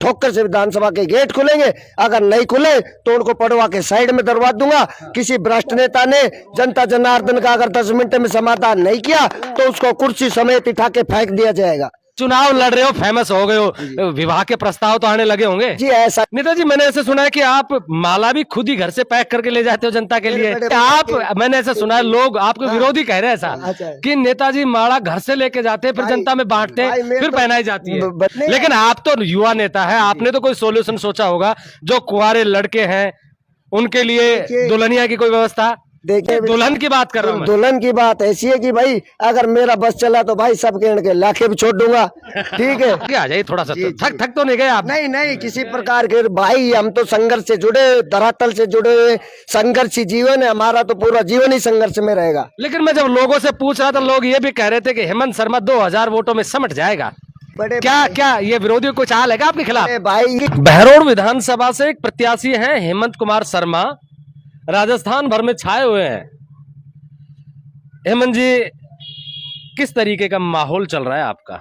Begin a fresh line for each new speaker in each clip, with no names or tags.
ठोकर से विधानसभा के गेट खुलेंगे, अगर नहीं खुले तो उनको पड़वा के साइड में दरवा दूंगा। किसी भ्रष्ट नेता ने जनता जनार्दन का अगर 10 मिनट में समाधान नहीं किया तो उसको कुर्सी समेत उठा के फेंक दिया जाएगा।
चुनाव लड़ रहे हो, फेमस हो गए हो, विवाह के प्रस्ताव तो आने लगे होंगे
जी ऐसा।
नेताजी मैंने ऐसे सुना है कि आप माला भी खुद ही घर से पैक करके ले जाते हो जनता के लिए। आप, मैंने ऐसा सुना है, लोग आपके विरोधी कह रहे हैं ऐसा कि नेताजी माला घर से लेके जाते हैं, फिर जनता में बांटते हैं, फिर पहनाई जाती है। लेकिन आप तो युवा नेता है, आपने तो कोई सोल्यूशन सोचा होगा। जो कुंवारे लड़के हैं उनके लिए दुल्हनिया की कोई व्यवस्था।
देखिए
दुल्हन की बात कर रहा हूँ।
दुल्हन की बात ऐसी है कि भाई अगर मेरा बस चला तो भाई सब कहने के लाखे भी छोड़ दूंगा, ठीक है।
आ जाइए थोड़ा सा, थक तो नहीं गए आप?
नहीं किसी प्रकार के भाई, हम तो संघर्ष से जुड़े, धरातल से जुड़े हुए, संघर्षी जीवन है हमारा, तो पूरा जीवन ही संघर्ष में रहेगा।
लेकिन मैं जब लोगों से पूछ रहा था, लोग ये भी कह रहे थे कि हेमंत शर्मा 2000 वोटों में समट जाएगा। क्या ये विरोधियों को चाल है क्या आपके खिलाफ?
भाई
बहरोड विधानसभा से एक प्रत्याशी हैं हेमंत कुमार शर्मा, राजस्थान भर में छाए हुए हैं। हेमंत जी, किस तरीके का माहौल चल रहा है आपका?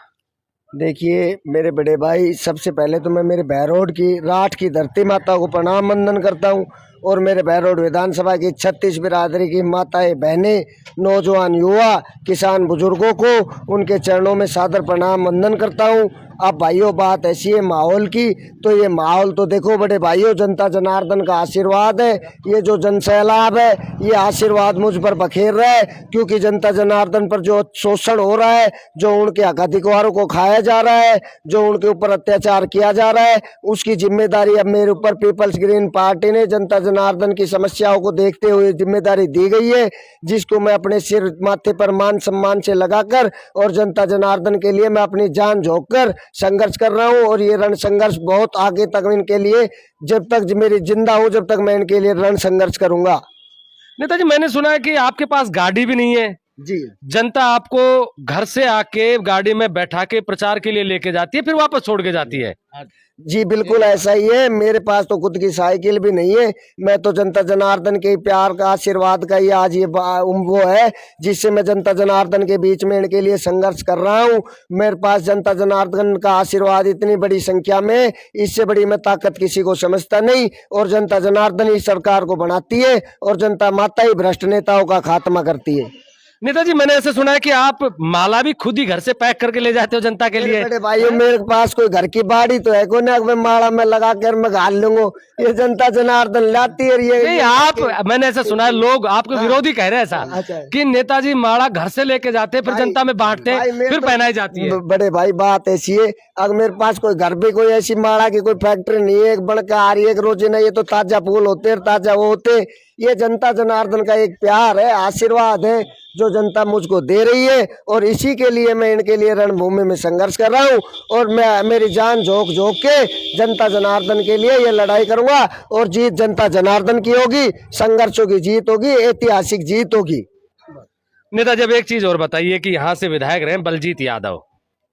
देखिए मेरे बड़े भाई, सबसे पहले तो मैं मेरे बहरोड की राठ की धरती माता को प्रणाम वंदन करता हूँ और मेरे बहरोड विधानसभा की 36 बिरादरी की माताएं, बहनें, नौजवान, युवा, किसान, बुजुर्गों को उनके चरणों में सादर प्रणाम वंदन करता हूँ। अब भाइयों बात ऐसी है माहौल की, तो ये माहौल तो देखो बड़े भाइयों, जनता जनार्दन का आशीर्वाद है। ये जो जन सैलाब है ये आशीर्वाद मुझ पर बखेर रहा है, क्योंकि जनता जनार्दन पर जो शोषण हो रहा है, जो उनके हक अधिकारों को खाया जा रहा है, जो उनके ऊपर अत्याचार किया जा रहा है, उसकी जिम्मेदारी अब मेरे ऊपर पीपल्स ग्रीन पार्टी ने जनता जनार्दन की समस्याओं को देखते हुए जिम्मेदारी दी गई है, जिसको मैं अपने सिर माथे पर मान सम्मान से लगाकर और जनता जनार्दन के लिए मैं अपनी जान झोंक कर संघर्ष कर रहा हूं। और ये रण संघर्ष बहुत आगे तक इनके लिए, जब तक मेरी जिंदा हूं जब तक मैं इनके लिए रण संघर्ष करूंगा।
नेताजी मैंने सुना है कि आपके पास गाड़ी भी नहीं है
जी।
जनता आपको घर से आके गाड़ी में बैठा के प्रचार के लिए लेके जाती है, फिर वापस छोड़ के जाती है।
जी बिल्कुल ऐसा ही है। मेरे पास तो खुद की साइकिल भी नहीं है। मैं तो जनता जनार्दन के प्यार का, आशीर्वाद का ही आज ये वो है जिससे मैं जनता जनार्दन के बीच में इनके लिए संघर्ष कर रहा हूँ। मेरे पास जनता जनार्दन का आशीर्वाद इतनी बड़ी संख्या में, इससे बड़ी मैं ताकत किसी को समझता नहीं। और जनता जनार्दन ही सरकार को बनाती है और जनता माता ही भ्रष्ट नेताओं का खात्मा करती है।
नेताजी मैंने ऐसे सुना है कि आप माला भी खुद ही घर से पैक करके ले जाते हो जनता के लिए।
बड़े भाइयों मेरे पास कोई घर की बाड़ी तो है को ना, मैं माला में लगा कर मैं घाल लूंगा, ये जनता जनार्दन लाती है। ये
आप, मैंने ऐसा सुना है, लोग आपके विरोधी कह रहे हैं ऐसा कि नेताजी माला घर से लेके जाते हैं, फिर जनता में बांटते हैं, फिर पहनाई जाती है।
बड़े भाई बात ऐसी है, अगर मेरे पास कोई घर पे कोई ऐसी माला की कोई फैक्ट्री नहीं है, एक बनका आ रही है, एक रोजी नहीं, ये तो ताजा फूल होते हैं, ताजा वो होते। ये जनता जनार्दन का एक प्यार है, आशीर्वाद है जो जनता मुझको दे रही है, और इसी के लिए मैं इनके लिए रणभूमि में संघर्ष कर रहा हूँ। और मैं मेरी जान झोंक झोंक के जनता जनार्दन के लिए ये लड़ाई करूंगा और जीत जनता जनार्दन की होगी, संघर्षों की जीत होगी, ऐतिहासिक जीत होगी।
नेताजी अब एक चीज और बताइए कि यहाँ से विधायक रहे बलजीत यादव,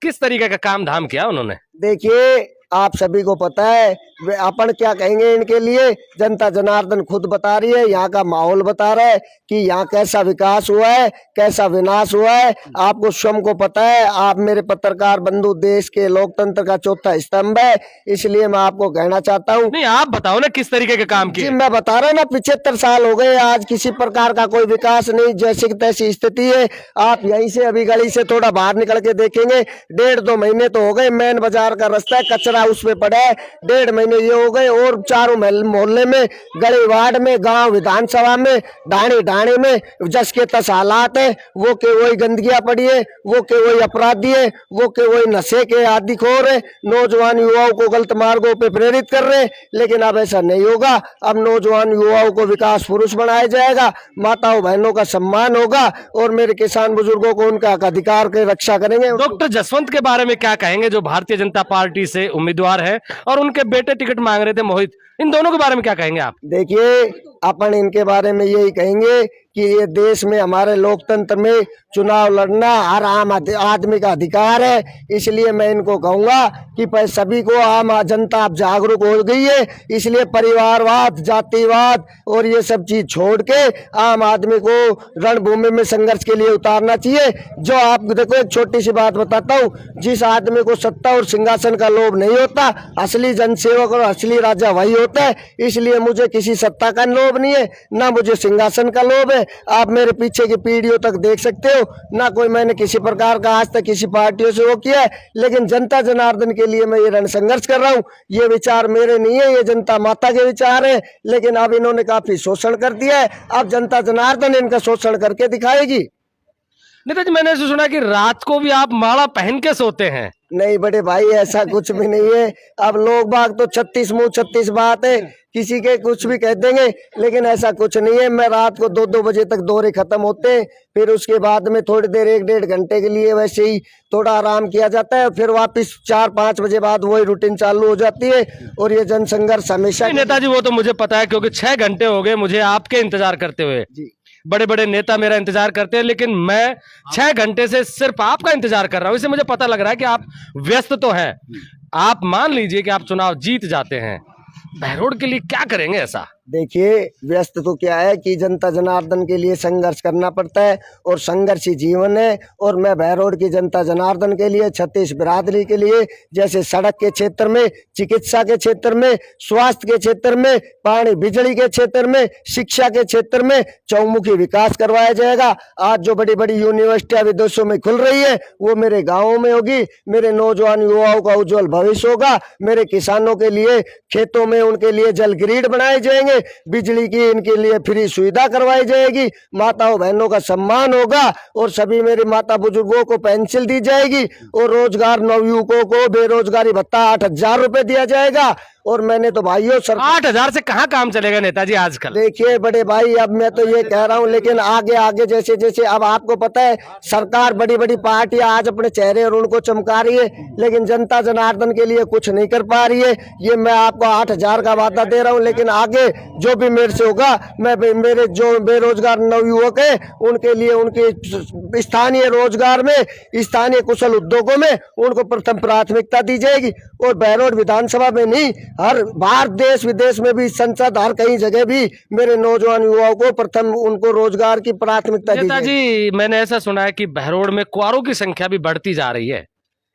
किस तरीके का काम धाम किया उन्होंने?
देखिए आप सभी को पता है, वे अपन क्या कहेंगे इनके लिए, जनता जनार्दन खुद बता रही है, यहाँ का माहौल बता रहा है कि यहाँ कैसा विकास हुआ है, कैसा विनाश हुआ है। आपको स्वयं को पता है, आप मेरे पत्रकार बंधु देश के लोकतंत्र का चौथा स्तंभ है, इसलिए मैं आपको कहना चाहता हूँ।
नहीं आप बताओ ना किस तरीके के काम किए।
मैं बता रहा हूँ ना, 75 साल हो गए, आज किसी प्रकार का कोई विकास नहीं, जैसी तैसी स्थिति है। आप यहीं से अभी गली से थोड़ा बाहर निकल के देखेंगे, 1.5-2 महीने तो हो गए, मेन बाजार का रास्ता है, कचरा उसमें पड़ा है, 1.5 महीने ये हो गए। और चारों मोहल्ले में, गली वार्ड में, गांव विधानसभा में, ढाणी ढाणी में जस के तस हालात है, वो के वही गंदगियां पड़ी है, वो के वही अपराधी है, वो के वही नशे के आदीखोर है, नौजवान युवाओं को गलत मार्गों पे प्रेरित कर रहे हैं। लेकिन अब ऐसा नहीं होगा, अब नौजवान युवाओं को विकास पुरुष बनाया जाएगा, माताओं बहनों का सम्मान होगा और मेरे किसान बुजुर्गों को उनका अधिकार की रक्षा करेंगे।
डॉक्टर जसवंत के बारे में क्या कहेंगे, जो भारतीय जनता पार्टी से उम्मीदवार है और उनके बेटे टिकट मांग रहे थे मोहित, इन दोनों के बारे में क्या कहेंगे आप?
देखिए अपन इनके बारे में यही कहेंगे कि ये देश में हमारे लोकतंत्र में चुनाव लड़ना हर आम आदमी का अधिकार है। इसलिए मैं इनको कहूंगा कि सभी को आम जनता अब जागरूक हो गई है, इसलिए परिवारवाद, जातिवाद और ये सब चीज छोड़ के आम आदमी को रणभूमि में संघर्ष के लिए उतारना चाहिए। जो आप देखो, एक छोटी सी बात बताता हूँ, जिस आदमी को सत्ता और सिंहासन का लोभ नहीं होता, असली जनसेवक और असली राजा वही होता है। इसलिए मुझे किसी सत्ता का लोभ नहीं है, ना मुझे सिंहासन का लोभ है। आप मेरे पीछे की पीढ़ियों तक देख सकते हो, ना कोई मैंने किसी प्रकार का आज तक किसी पार्टियों से वो किया है, लेकिन जनता जनार्दन के लिए मैं ये रण संघर्ष कर रहा हूँ। ये विचार मेरे नहीं है, ये जनता माता के विचार है, लेकिन अब इन्होंने काफी शोषण कर दिया है। अब जनता जनार्दन इनका शोषण करके दिखाएगी।
नेताजी, मैंने ऐसे सुना कि रात को भी आप माला पहन के सोते हैं।
नहीं बड़े भाई, ऐसा कुछ भी नहीं है। अब लोग बाग तो 36 मुंह 36 बात है, किसी के कुछ भी कह देंगे, लेकिन ऐसा कुछ नहीं है। मैं रात को 2-2 बजे तक दौरे खत्म होते हैं, फिर उसके बाद में थोड़ी देर 1-1.5 घंटे के लिए वैसे ही थोड़ा आराम किया जाता है, फिर वापस 4-5 बजे बाद वही रूटीन चालू हो जाती है। और ये जन संघर्ष हमेशा।
नेताजी, वो तो मुझे पता है, क्योंकि 6 घंटे हो गए मुझे आपके इंतजार करते हुए।
जी,
बड़े बड़े नेता मेरा इंतजार करते हैं, लेकिन मैं 6 घंटे से सिर्फ आपका इंतजार कर रहा हूं। इससे मुझे पता लग रहा है कि आप व्यस्त तो हैं। आप मान लीजिए कि आप चुनाव जीत जाते हैं, बहरोड के लिए क्या करेंगे ऐसा?
देखिए, व्यस्त तो क्या है कि जनता जनार्दन के लिए संघर्ष करना पड़ता है, और संघर्ष ही जीवन है। और मैं बहरोड की जनता जनार्दन के लिए, छत्तीस बिरादरी के लिए, जैसे सड़क के क्षेत्र में, चिकित्सा के क्षेत्र में, स्वास्थ्य के क्षेत्र में, पानी बिजली के क्षेत्र में, शिक्षा के क्षेत्र में चौमुखी विकास करवाया जाएगा। आज जो बड़ी बड़ी यूनिवर्सिटियां विदेशों में खुल रही है, वो मेरे गाँवों में होगी। मेरे नौजवान युवाओं का उज्जवल भविष्य होगा। मेरे किसानों के लिए खेतों में उनके लिए जल ग्रिड बनाए जाएंगे, बिजली की इनके लिए फ्री सुविधा करवाई जाएगी, माताओं बहनों का सम्मान होगा, और सभी मेरे माता बुजुर्गों को पेंशन दी जाएगी, और रोजगार नवयुवकों को बेरोजगारी भत्ता 8,000 रुपए दिया जाएगा। और मैंने तो भाइयों
8,000 से कहाँ काम चलेगा नेताजी आजकल?
देखिए बड़े भाई, अब मैं तो ये कह रहा हूँ, लेकिन आगे आगे जैसे जैसे अब आपको पता है, सरकार बड़ी बड़ी पार्टियां आज अपने चेहरे और उनको चमका रही है, लेकिन जनता जनार्दन के लिए कुछ नहीं कर पा रही है। ये मैं आपको 8,000 का वादा दे रहा हूँ, लेकिन आगे जो भी मेरे से होगा, मैं मेरे जो बेरोजगार नवयुवक है उनके लिए, उनके स्थानीय रोजगार में, स्थानीय कुशल उद्योगों में उनको प्रथम प्राथमिकता दी जाएगी। और बहरोड विधानसभा में नहीं, हर भारत देश विदेश में भी, संसद, हर कहीं जगह भी मेरे नौजवान युवाओं को प्रथम उनको रोजगार की प्राथमिकता दी जाएगी।
नेताजी, मैंने ऐसा सुना है कि बहरोड में कुआरों की संख्या भी बढ़ती जा रही है,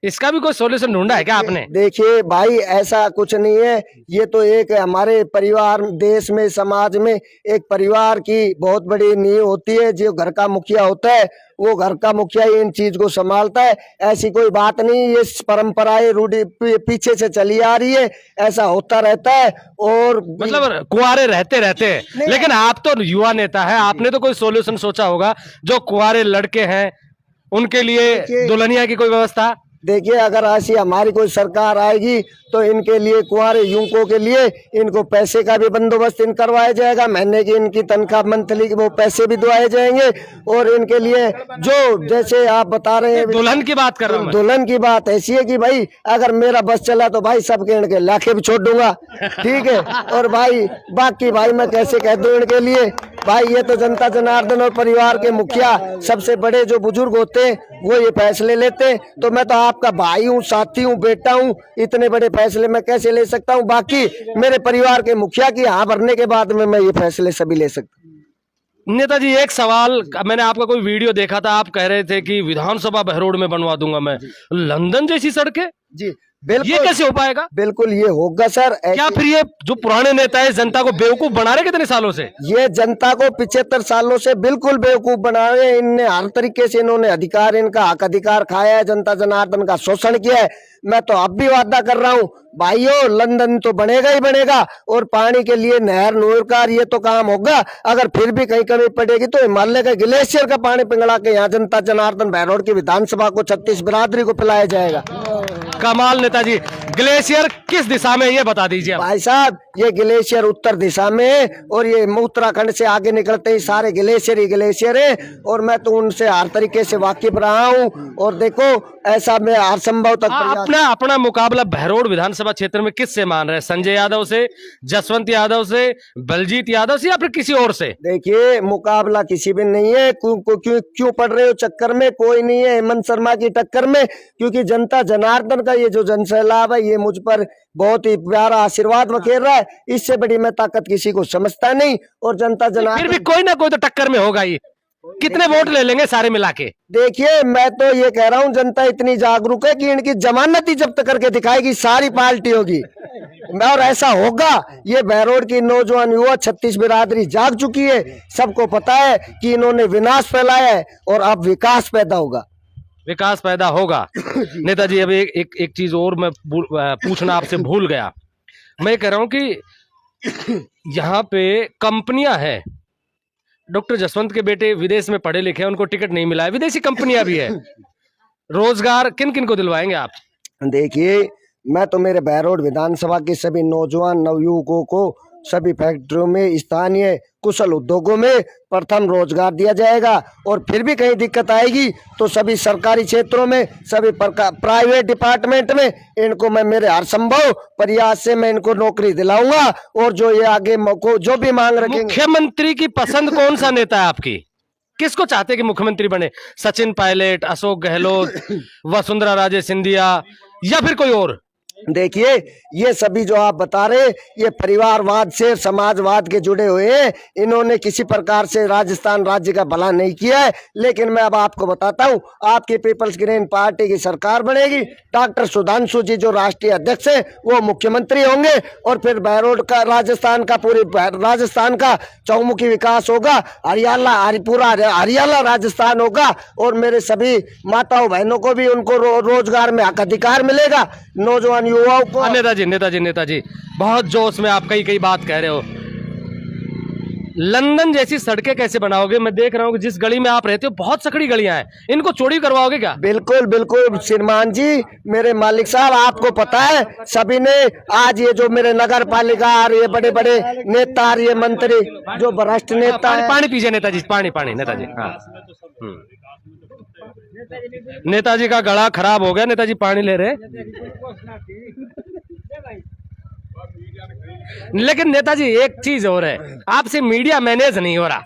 इसका भी कोई सॉल्यूशन ढूंढा है क्या आपने?
देखिए भाई, ऐसा कुछ नहीं है। ये तो एक हमारे परिवार, देश में, समाज में एक परिवार की बहुत बड़ी नींव होती है। जो घर का मुखिया होता है, वो घर का मुखिया ही इन चीज को संभालता है। ऐसी कोई बात नहीं, ये परंपराएं रूढ़ी पीछे से चली आ रही है, ऐसा होता रहता है। और
मतलब कुआरे रहते रहते हैं, लेकिन आप तो युवा नेता है, आपने तो कोई सॉल्यूशन सोचा होगा। जो कुआरे लड़के हैं उनके लिए दुल्हनिया की कोई व्यवस्था?
देखिए, अगर ऐसी हमारी कोई सरकार आएगी तो इनके लिए, कुंवारे युवकों के लिए, इनको पैसे का भी बंदोबस्त इन करवाया जाएगा। महीने की इनकी तनख्वाह, मंथली की, वो पैसे भी दिए जाएंगे। और इनके लिए जो, जैसे आप बता रहे हैं,
दुल्हन की बात कर रहा हूं।
दुल्हन की बात ऐसी है कि भाई, अगर मेरा बस चला तो भाई सबके इनके लाखे भी छोड़ दूंगा, ठीक है। और भाई बाकी भाई मैं कैसे कह दूं इनके लिए, भाई ये तो जनता जनार्दन और परिवार के मुखिया, सबसे बड़े जो बुजुर्ग होते हैं, वो ये फैसले लेते हैं। तो मैं तो आपका भाई हूँ, साथी हूँ, बेटा हूँ, इतने बड़े फैसले मैं कैसे ले सकता हूँ? बाकी मेरे परिवार के मुखिया की हाँ भरने के बाद में मैं ये फैसले सभी ले सकता हूँ।
नेताजी, एक सवाल, मैंने आपका कोई वीडियो देखा था, आप कह रहे थे कि विधानसभा बहरोड में बनवा दूंगा मैं। लंदन जैसी सड़कें?
जी बिल्कुल।
ये कैसे हो पाएगा?
बिल्कुल ये होगा सर।
क्या फिर ये जो पुराने नेता है जनता को बेवकूफ बना रहे कितने सालों से?
ये जनता को 75 सालों से बिल्कुल बेवकूफ बना रहे हैं। इनने हर तरीके से, इन्होंने अधिकार, इनका हक अधिकार खाया है, जनता जनार्दन का शोषण किया है। मैं तो अब भी वादा कर रहा हूँ भाइयों, लंदन तो बनेगा ही बनेगा। और पानी के लिए नहर नूरकार, ये तो काम होगा। अगर फिर भी कहीं कमी पड़ेगी तो हिमालय का ग्लेशियर का पानी पिघला के यहाँ जनता जनार्दन बहरोड की विधानसभा को, छत्तीस बिरादरी को पिलाया जाएगा।
कमाल नेताजी। ग्लेशियर किस दिशा में ये बता दीजिए आप।
भाई साहब ये ग्लेशियर उत्तर दिशा में है और ये उत्तराखंड से आगे निकलते ही सारे ग्लेशियर ही ग्लेशियर है और मैं तो उनसे हर तरीके से वाकिफ रहा हूँ और देखो ऐसा मैं हर संभव तक
अपना अपना मुकाबला बहरोड विधानसभा क्षेत्र में किससे मान रहे हैं? संजय यादव से, जसवंत यादव से, बलजीत यादव से या फिर किसी और से?
देखिए मुकाबला किसी भी नहीं है। क्यों पड़ रहे हो चक्कर में? कोई नहीं है हेमंत शर्मा की टक्कर में, क्योंकि जनता जनार्दन का ये जो जनसैलाब है ये मुझ पर बहुत ही प्यारा आशीर्वाद बखेर रहा है। इससे बड़ी मैं ताकत किसी को समझता नहीं और जनता जनार्दन
फिर भी कोई ना कोई तो टक्कर में होगा ही। कितने वोट ले लेंगे सारे मिला के?
देखिए मैं तो ये कह रहा हूँ जनता इतनी जागरूक है कि इनकी जमानत ही जब्त करके दिखाएगी सारी पार्टी होगी और ऐसा होगा। ये बहरोड की नौजवान युवा छत्तीस बिरादरी जाग चुकी है। सबको पता है कि इन्होंने विनाश फैलाया है और अब विकास पैदा होगा।
विकास पैदा होगा। नेताजी अब एक चीज और मैं पूछना आपसे भूल गया। मैं कह रहा हूं कि यहाँ पे कंपनियां हैं। डॉक्टर जसवंत के बेटे विदेश में पढ़े लिखे हैं, उनको टिकट नहीं मिला है, विदेशी कंपनियां भी है। रोजगार किन किन को दिलवाएंगे आप?
देखिए मैं तो मेरे बहरोड विधानसभा के सभी नौजवान नवयुवकों को सभी फैक्ट्रियों में, स्थानीय कुशल उद्योगों में प्रथम रोजगार दिया जाएगा और फिर भी कहीं दिक्कत आएगी तो सभी सरकारी क्षेत्रों में, सभी प्राइवेट डिपार्टमेंट में इनको मैं मेरे हर संभव प्रयास से मैं इनको नौकरी दिलाऊंगा और जो ये आगे जो भी मांग रखेंगे।
मुख्यमंत्री की पसंद कौन सा नेता है आपकी? किसको चाहते कि मुख्यमंत्री बने? सचिन पायलट, अशोक गहलोत, वसुंधरा राजे सिंधिया या फिर कोई और?
देखिए ये सभी जो आप बता रहे ये परिवारवाद से, समाजवाद के जुड़े हुए हैं। इन्होंने किसी प्रकार से राजस्थान राज्य का भला नहीं किया है। लेकिन मैं अब आपको बताता हूँ, आपकी पीपल्स ग्रीन पार्टी की सरकार बनेगी। डॉक्टर सुधांशु जी जो राष्ट्रीय अध्यक्ष है वो मुख्यमंत्री होंगे और फिर बहरोड का, राजस्थान का, पूरी राजस्थान का चौमुखी विकास होगा। पूरा हरियाणा राजस्थान होगा और मेरे सभी माताओं बहनों को भी उनको रोजगार में हक अधिकार मिलेगा। नौजवान युवाओं को।
नेताजी बहुत जोश में आप कई बात कह रहे हो। लंदन जैसी सड़कें कैसे बनाओगे? मैं देख रहा हूँ कि जिस गली में आप रहते हो बहुत सकड़ी गलियां हैं, इनको चौड़ी करवाओगे क्या?
बिल्कुल बिल्कुल श्रीमान जी, मेरे मालिक साहब आपको पता है सभी ने आज ये जो मेरे नगर पालिका और ये बड़े बड़े नेता और ये मंत्री जो भ्रष्ट नेता है।
पानी पीजिए नेताजी, पानी नेताजी। हाँ नेताजी का गला खराब हो गया, नेताजी पानी ले रहे। लेकिन नेताजी एक चीज और है, आपसे मीडिया मैनेज नहीं हो रहा।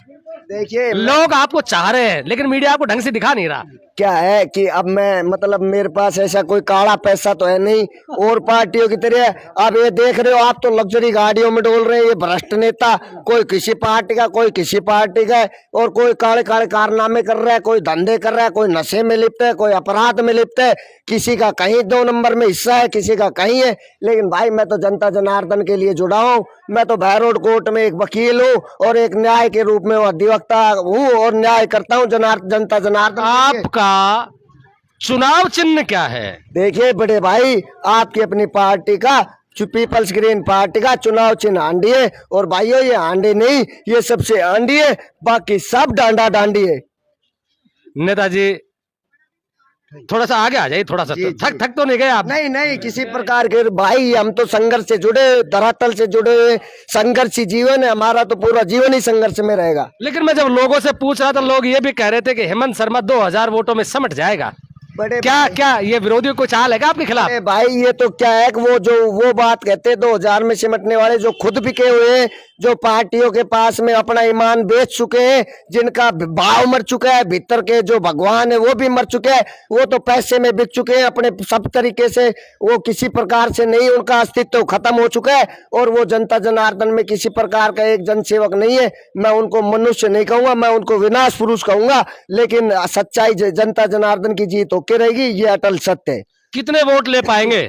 देखिए
लोग आपको चाह रहे हैं लेकिन मीडिया आपको ढंग से दिखा नहीं रहा।
क्या है कि अब मैं मतलब मेरे पास ऐसा कोई काला पैसा तो है नहीं और पार्टियों की तरह। अब ये देख रहे हो आप तो लग्जरी गाड़ियों में डोल रहे हैं ये भ्रष्ट नेता, कोई किसी पार्टी का, कोई किसी पार्टी का है और कोई काले काले कारनामे कर रहा है, कोई धंधे कर रहा है, कोई नशे में लिप्त है, कोई अपराध में लिप्त है, किसी का कहीं 2 नंबर में हिस्सा है, किसी का कहीं है। लेकिन भाई मैं तो जनता जनार्दन के लिए जुड़ा हूँ। मैं तो बहरोड कोर्ट में एक वकील हूँ और एक न्याय के रूप में अधिवक्ता हूँ और न्याय करता हूँ जनता जनार्दन।
आपका चुनाव चिन्ह क्या है? देखिए
बड़े भाई आपकी अपनी पार्टी का पीपल्स ग्रीन पार्टी का चुनाव चिन्ह हांडी है और भाइयों ये हांडी नहीं, ये सबसे हांडी है, बाकी सब डांडा डांडी है।
नेताजी थोड़ा सा आगे आ जाइए, थोड़ा सा थक तो नहीं गए आप?
नहीं किसी प्रकार के भाई, हम तो संघर्ष से जुड़े, धरातल से जुड़े, संघर्षी जीवन है हमारा, तो पूरा जीवन ही संघर्ष में रहेगा।
लेकिन मैं जब लोगों से पूछ रहा था लोग ये भी कह रहे थे कि हेमंत शर्मा 2000 वोटों में समट जाएगा।
बड़े
क्या ये विरोधियों को चाल है क्या आपके खिलाफ?
भाई ये तो क्या है कि वो बात कहते हैं 2000 में सिमटने वाले जो खुद बिके हुए हैं, जो पार्टियों के पास में अपना ईमान बेच चुके हैं, जिनका भाव मर चुका है, भीतर के जो भगवान है वो भी मर चुके हैं, वो तो पैसे में बिक चुके हैं अपने सब तरीके से। वो किसी प्रकार से नहीं, उनका अस्तित्व खत्म हो चुका है और वो जनता जनार्दन में किसी प्रकार का एक जनसेवक नहीं है। मैं उनको मनुष्य नहीं कहूंगा, मैं उनको विनाश पुरुष कहूंगा। लेकिन सच्चाई जनता जनार्दन की जीत होके रहेगी, ये अटल सत्य है।
कितने वोट ले पाएंगे?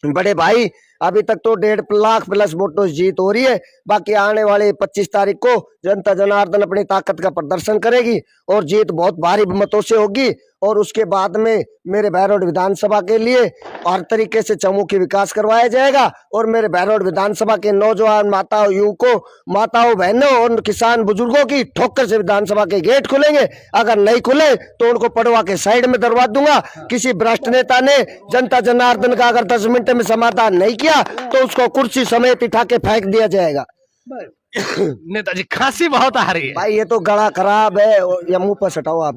बड़े भाई अभी तक तो 1.5 लाख प्लस वोटों से जीत हो रही है। बाकी आने वाले 25 तारीख को जनता जनार्दन अपनी ताकत का प्रदर्शन करेगी और जीत बहुत भारी मतों से होगी और उसके बाद में मेरे बहरोड विधानसभा के लिए हर तरीके से चहुमुखी विकास करवाया जाएगा और मेरे बहरोड विधानसभा के नौजवान माताओं, युवकों, माताओं, बहनों और किसान बुजुर्गों की ठोकर से विधानसभा के गेट खुलेंगे। अगर नहीं खुले तो उनको पड़वा के साइड में दरवा दूंगा। किसी भ्रष्ट नेता ने जनता जनार्दन का अगर 10 मिनट में समाधान नहीं किया तो उसको कुर्सी समेत उठा के फेंक दिया जाएगा।
नेताजी खांसी बहुत आ रही है
भाई, ये तो गला खराब है, या मुंह पर सटाओ आप,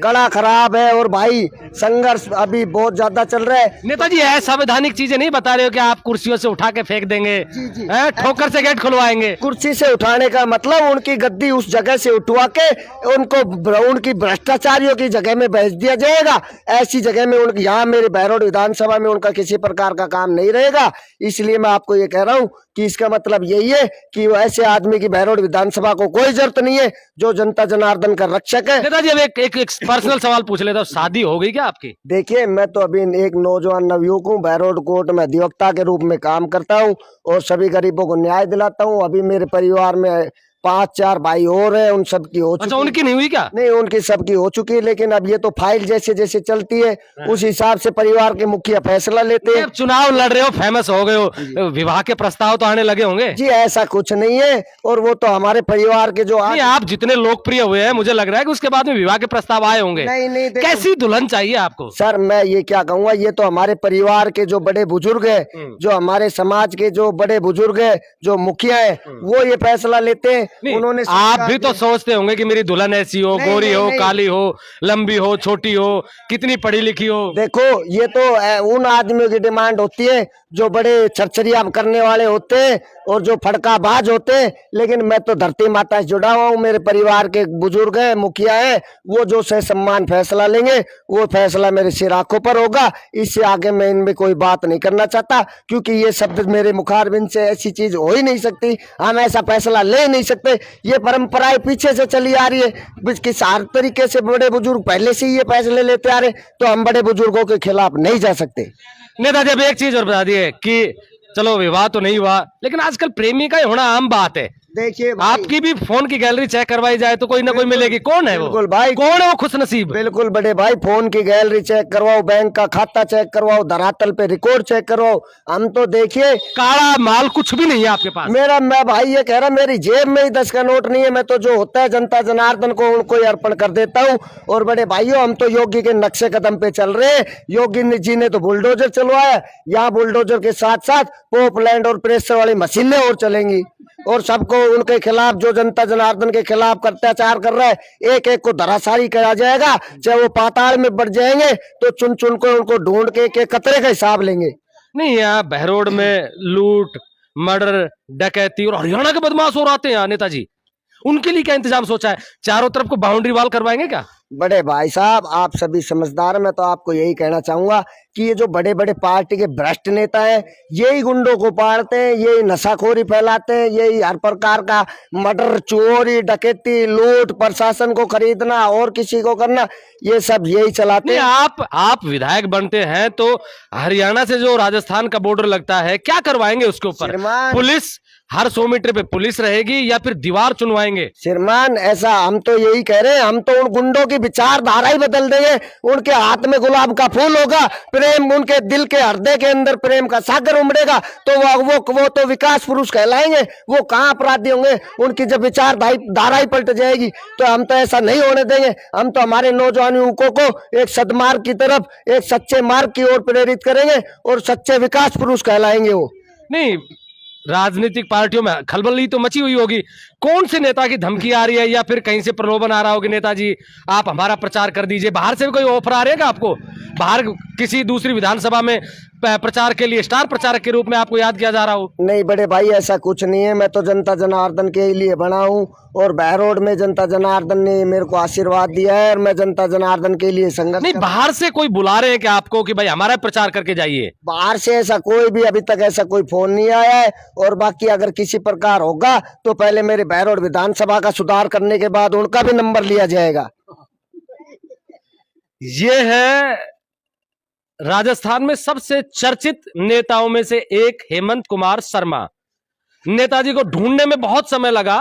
गला खराब है और भाई संघर्ष अभी बहुत ज्यादा चल रहा है।
नेताजी असंवैधानिक चीजें नहीं बता रहे हो कि आप कुर्सियों से उठा के फेंक देंगे, हैं, ठोकर से गेट खुलवाएंगे?
कुर्सी से उठाने का मतलब उनकी गद्दी उस जगह से उठवा के उनको उनकी भ्रष्टाचारियों की जगह में भेज दिया जाएगा। ऐसी जगह में उनकी, यहाँ मेरे बहरोड विधानसभा में उनका किसी प्रकार का काम नहीं रहेगा। इसलिए मैं आपको ये कह रहा हूँ कि इसका मतलब यही है कि ऐसे आदमी की बहरोड विधानसभा को कोई जरूरत नहीं है जो जनता जनार्दन का रक्षक है।
नेताजी अब एक पर्सनल सवाल पूछ लेता हूँ, शादी हो गई क्या आपकी?
देखिए, मैं तो अभी एक नौजवान नवयुवक हूँ, बहरोड कोर्ट में अधिवक्ता के रूप में काम करता हूँ और सभी गरीबों को न्याय दिलाता हूँ। अभी मेरे परिवार में 5-4 भाई और हैं, उन सब की हो चुकी।
अच्छा, उनकी नहीं हुई क्या?
नहीं, उनकी सबकी हो चुकी है, लेकिन अब ये तो फाइल जैसे जैसे चलती है उस हिसाब से परिवार के मुखिया फैसला लेते हैं।
चुनाव लड़ रहे हो, फेमस हो गए हो, विवाह के प्रस्ताव तो आने लगे होंगे?
जी ऐसा कुछ नहीं है, और वो तो हमारे परिवार के जो
आप जितने लोकप्रिय हुए हैं, मुझे लग रहा है कि उसके बाद में विवाह के प्रस्ताव आए होंगे।
नहीं,
कैसी दुल्हन चाहिए आपको?
सर, मैं ये क्या कहूँगा, ये तो हमारे परिवार के जो बड़े बुजुर्ग है, जो हमारे समाज के जो बड़े बुजुर्ग है, जो मुखिया है, वो ये फैसला लेते हैं। उन्होंने
आप भी तो सोचते होंगे कि मेरी दुल्हन ऐसी हो, गोरी हो, काली हो, लंबी हो, छोटी हो, कितनी पढ़ी लिखी हो।
देखो, ये तो उन आदमियों की डिमांड होती है जो बड़े चरचरिया करने वाले होते हैं और जो फड़काबाज होते हैं। लेकिन मैं तो धरती माता से जुड़ा हुआ हूँ, मेरे परिवार के बुजुर्ग हैं, मुखिया हैं, वो जो सह सम्मान फैसला लेंगे वो फैसला मेरे सिर आंखों पर होगा। इससे आगे मैं इनमें कोई बात नहीं करना चाहता, क्योंकि ये शब्द मेरे मुखारबिंद से ऐसी चीज हो ही नहीं सकती। हम ऐसा फैसला ले नहीं सकते। ये परंपराएं पीछे से चली आ रही है, किस हर तरीके से बड़े बुजुर्ग पहले से ये फैसले लेते आ रहे, तो हम बड़े बुजुर्गों के खिलाफ नहीं जा सकते।
नेताजी, अब एक चीज और बता दिए कि चलो विवाह तो नहीं हुआ, लेकिन आजकल प्रेमी का होना आम बात है।
देखिए,
आपकी भी फोन की गैलरी चेक करवाई जाए तो कोई ना कोई मिलेगी। कौन है वो?
बिल्कुल भाई,
कौन है वो खुश नसीब?
बिल्कुल बड़े भाई, फोन की गैलरी चेक करवाओ, बैंक का खाता चेक करवाओ, धरातल पे रिकॉर्ड चेक करवाओ। हम तो देखिए,
काला माल कुछ भी नहीं है आपके पास।
मैं भाई ये कह रहा, मेरी जेब में ही 10 का नोट नहीं है। मैं तो जो होता है जनता जनार्दन को उनको ही अर्पण कर देता हूँ। और बड़े भाइयों, हम तो योगी के नक्शे कदम पे चल रहे हैं। योगी जी ने तो बुलडोजर चलवाया, यहाँ बुलडोजर के साथ साथ पोपलैंड और प्रेशर वाली मशीनें और चलेंगी, और सबको उनके खिलाफ जो जनता जनार्दन के खिलाफ अत्याचार कर रहा है, एक एक को धराशायी किया जाएगा। चाहे वो पाताल में बढ़ जाएंगे तो चुन चुन को उनको ढूंढ के कतरे का हिसाब लेंगे।
नहीं, यहाँ बहरोड में लूट, मर्डर, डकैती और हरियाणा के बदमाश और आते हैं नेताजी, उनके लिए क्या इंतजाम सोचा है? चारों तरफ को बाउंड्री वॉल करवाएंगे क्या?
बड़े भाई साहब, आप सभी समझदार, मैं तो आपको यही कहना चाहूंगा कि ये जो बड़े बड़े पार्टी के भ्रष्ट नेता हैं, यही गुंडों को पालते हैं, यही नशाखोरी फैलाते हैं, यही हर प्रकार का मर्डर, चोरी, डकैती, लूट, प्रशासन को खरीदना और किसी को करना, ये सब यही चलाते हैं।
आप विधायक बनते हैं तो हरियाणा से जो राजस्थान का बॉर्डर लगता है, क्या करवाएंगे उसके ऊपर? पुलिस हर 100 मीटर पे पुलिस रहेगी या फिर दीवार चुनवाएंगे?
श्रीमान, ऐसा हम तो यही कह रहे हैं, हम तो उन गुंडों की विचारधारा ही बदल देंगे। उनके हाथ में गुलाब का फूल होगा, प्रेम उनके दिल के हृदय के अंदर प्रेम का सागर उमड़ेगा, तो वो तो विकास पुरुष कहलाएंगे। वो कहाँ अपराधी होंगे? उनकी जब विचारधारा ही पलट जाएगी, तो हम तो ऐसा नहीं होने देंगे। हम तो हमारे नौजवान युवकों को एक सदमार्ग की तरफ, एक सच्चे मार्ग की ओर प्रेरित करेंगे और सच्चे विकास पुरुष कहलाएंगे वो।
नहीं, राजनीतिक पार्टियों में खलबली तो मची हुई होगी। कौन से नेता की धमकी आ रही है या फिर कहीं से प्रलोभन आ रहा होगा, नेताजी आप हमारा प्रचार कर दीजिए? बाहर से भी कोई ऑफर आ रहेगा आपको? बाहर किसी दूसरी विधानसभा में प्रचार के लिए स्टार प्रचारक के रूप में आपको याद किया जा रहा हो?
नहीं बड़े भाई, ऐसा कुछ नहीं है। मैं तो जनता जनार्दन के लिए बना हूँ और बहरोड में जनता जनार्दन ने मेरे को आशीर्वाद दिया है और मैं जनता जनार्दन के लिए संघर्ष।
नहीं, बाहर से कोई बुला रहे हैं कि आपको कि भाई हमारा प्रचार करके जाइए?
बाहर से ऐसा कोई भी अभी तक ऐसा कोई फोन नहीं आया है। और बाकी अगर किसी प्रकार होगा तो पहले मेरे बहरोड विधानसभा का सुधार करने के बाद उनका भी नंबर लिया जाएगा।
ये है राजस्थान में सबसे चर्चित नेताओं में से एक हेमंत कुमार शर्मा। नेताजी को ढूंढने में बहुत समय लगा,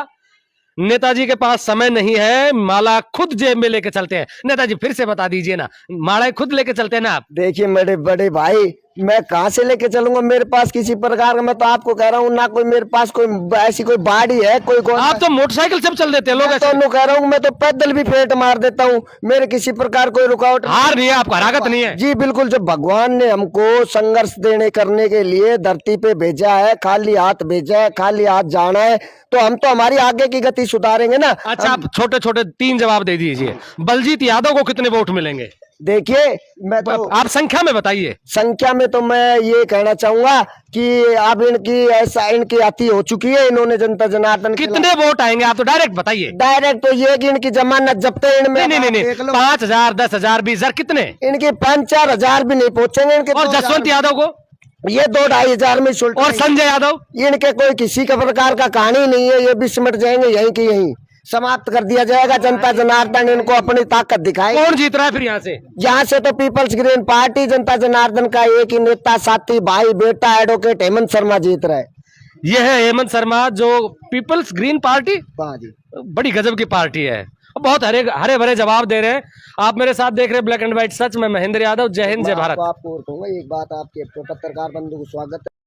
नेताजी के पास समय नहीं है, माला खुद जेब में लेके चलते हैं। नेताजी फिर से बता दीजिए ना, माला खुद लेके चलते हैं ना आप?
देखिए मेरे बड़े भाई, मैं कहाँ से लेके चलूंगा, मेरे पास किसी प्रकार का, मैं तो आपको कह रहा हूँ ना, कोई मेरे पास कोई ऐसी कोई बाड़ी है, कोई
आप तो मोटरसाइकिल सब चल देते हैं लोग
मैं
ऐसे।
तो कह रहा हूँ, मैं तो पैदल भी फेंट मार देता हूँ, मेरे किसी प्रकार कोई रुकावट
हार नहीं है आपको, हरागत नहीं है
जी बिल्कुल। जब भगवान ने हमको संघर्ष देने करने के लिए धरती पे भेजा है, खाली हाथ भेजा है, खाली हाथ जाना है, तो हम तो हमारी आगे की गति सुधारेंगे ना।
अच्छा, आप छोटे छोटे 3 जवाब दे दीजिए। बलजीत यादव को कितने वोट मिलेंगे?
देखिए मैं तो
आप संख्या में बताइए।
संख्या में तो मैं ये कहना चाहूंगा कि अब इनकी अति हो चुकी है, इन्होंने जनता जनार्दन
कितने वोट आएंगे आप तो डायरेक्ट बताइए।
डायरेक्ट तो ये कि इनकी जमानत जब्त है इनमें।
नहीं 5,000 10,000 20,000 कितने?
इनके 5-4 हजार भी नहीं पहुंचेंगे इनके।
और जसवंत यादव को?
ये 2-2.5 हजार में शुल्क।
और संजय यादव?
इनके कोई किसी का प्रकार का कहानी नहीं है, ये भी सिमट जाएंगे यहीं की यहीं, समाप्त कर दिया जाएगा। जनता जनार्दन इनको अपनी ताकत दिखाए।
कौन जीत रहा है फिर यहाँ से?
यहाँ से तो पीपल्स ग्रीन पार्टी, जनता जनार्दन का एक ही नेता, साथी, भाई, बेटा, एडवोकेट हेमंत शर्मा जीत रहा है।
यह है हेमंत शर्मा, जो पीपल्स ग्रीन पार्टी,
हाँ जी,
बड़ी गजब की पार्टी है। बहुत हरे भरे जवाब दे रहे हैं। आप मेरे साथ देख रहे हैं ब्लैक एंड व्हाइट सच में महेंद्र यादव। जय हिंद, जय भारत।
आपको और कहूंगा एक बात, आपके पत्रकार बंधु को स्वागत है।